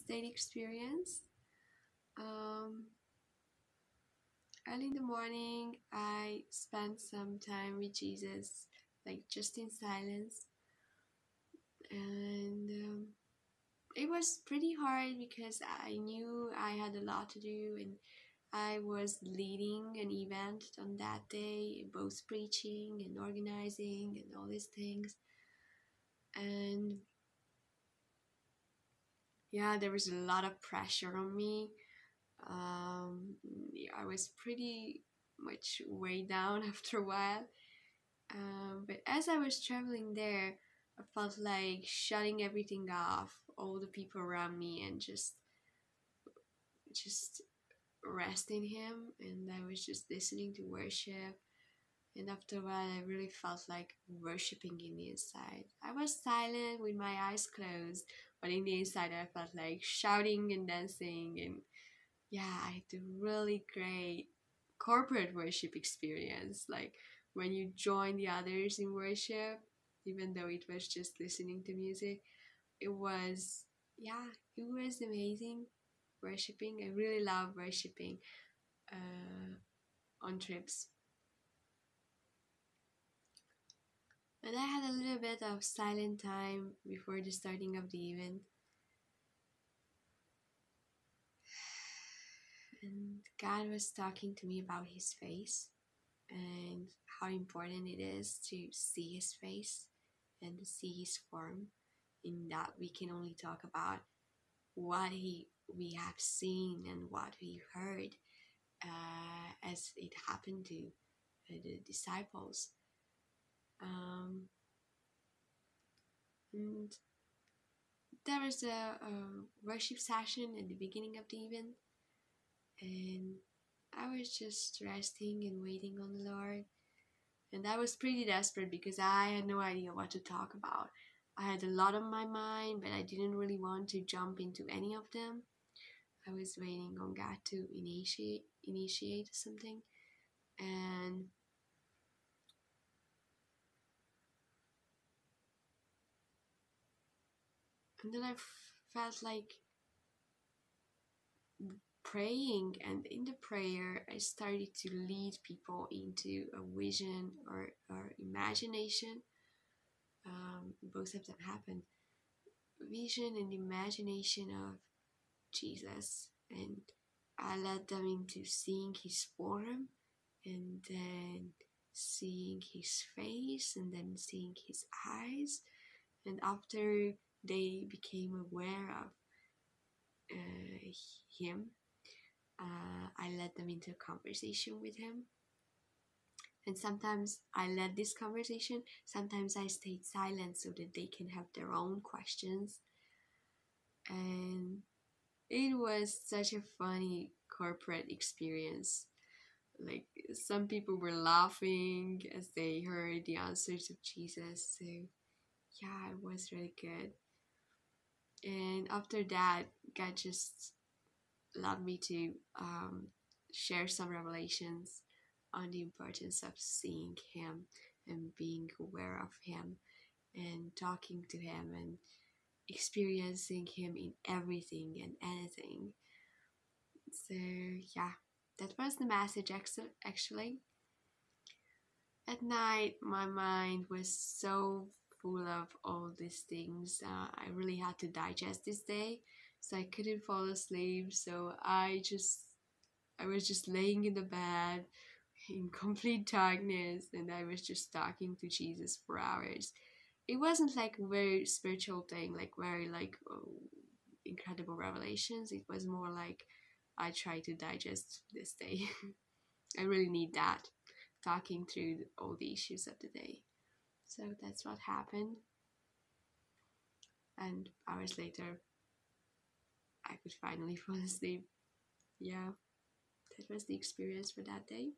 daily experience. Um, Early in the morning, I spent some time with Jesus, like just in silence, and it was pretty hard because I knew I had a lot to do, and I was leading an event on that day, both preaching and organizing and all these things. And yeah, there was a lot of pressure on me. Yeah, I was pretty much way down after a while. But as I was traveling there, I felt like shutting everything off, all the people around me, and just rest in Him. And I was just listening to worship. And after a while, I really felt like worshiping in the inside. I was silent with my eyes closed, but in the inside, I felt like shouting and dancing. And yeah, I had a really great corporate worship experience. Like when you join the others in worship, even though it was just listening to music, it was, yeah, it was amazing worshiping. I really love worshiping on trips. And I had a little bit of silent time before the starting of the event. And God was talking to me about His face and how important it is to see His face and to see His form. In that we can only talk about what we have seen and what we heard as it happened to the disciples. Um, and there was a worship session at the beginning of the event, and I was just resting and waiting on the Lord. And I was pretty desperate because I had no idea what to talk about. I had a lot on my mind, but I didn't really want to jump into any of them. I was waiting on God to initiate something, and then I felt like praying, and in the prayer I started to lead people into a vision or imagination. Both of them happened. Vision and imagination of Jesus, and I led them into seeing His form, and then seeing His face, and then seeing His eyes. And after they became aware of Him, I led them into a conversation with Him. And sometimes I led this conversation, sometimes I stayed silent so that they can have their own questions. And it was such a funny corporate experience. Like some people were laughing as they heard the answers of Jesus. So yeah, it was really good. And after that, God just allowed me to share some revelations on the importance of seeing Him and being aware of Him and talking to Him and experiencing Him in everything and anything. So yeah, that was the message actually. At night, my mind was so full of all these things. I really had to digest this day, so I couldn't fall asleep. So I was just laying in the bed in complete darkness, and I was just talking to Jesus for hours. It wasn't like a very spiritual thing, like very like incredible revelations. It was more like I try to digest this day. I really need that, talking through all the issues of the day. So that's what happened. And hours later, I could finally fall asleep. Yeah, that was the experience for that day.